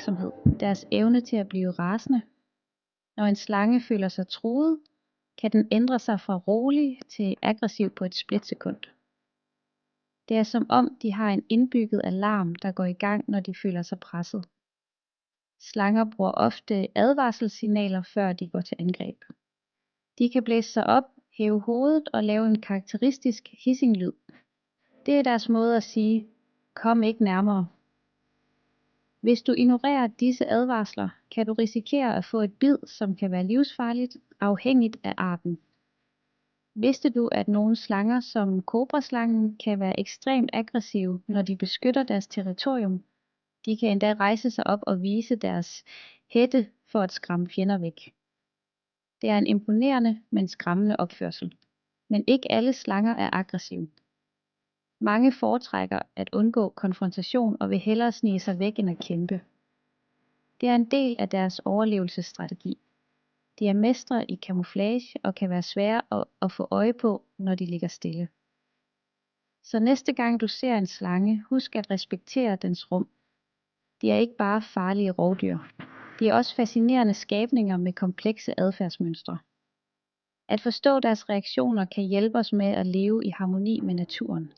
opmærksomhed, deres evne til at blive rasende. Når en slange føler sig truet, kan den ændre sig fra rolig til aggressiv på et splitsekund. Det er som om, de har en indbygget alarm, der går i gang, når de føler sig presset. Slanger bruger ofte advarselssignaler, før de går til angreb. De kan blæse sig op, hæve hovedet og lave en karakteristisk hissinglyd. Det er deres måde at sige, kom ikke nærmere. Hvis du ignorerer disse advarsler, kan du risikere at få et bid, som kan være livsfarligt, afhængigt af arten. Vidste du, at nogle slanger som kobraslangen kan være ekstremt aggressive, når de beskytter deres territorium? De kan endda rejse sig op og vise deres hætte for at skræmme fjender væk. Det er en imponerende, men skræmmende opførsel. Men ikke alle slanger er aggressive. Mange foretrækker at undgå konfrontation og vil hellere snige sig væk end at kæmpe. Det er en del af deres overlevelsesstrategi. De er mestre i camouflage og kan være svære at få øje på, når de ligger stille. Så næste gang du ser en slange, husk at respektere dens rum. De er ikke bare farlige rovdyr. De er også fascinerende skabninger med komplekse adfærdsmønstre. At forstå deres reaktioner kan hjælpe os med at leve i harmoni med naturen.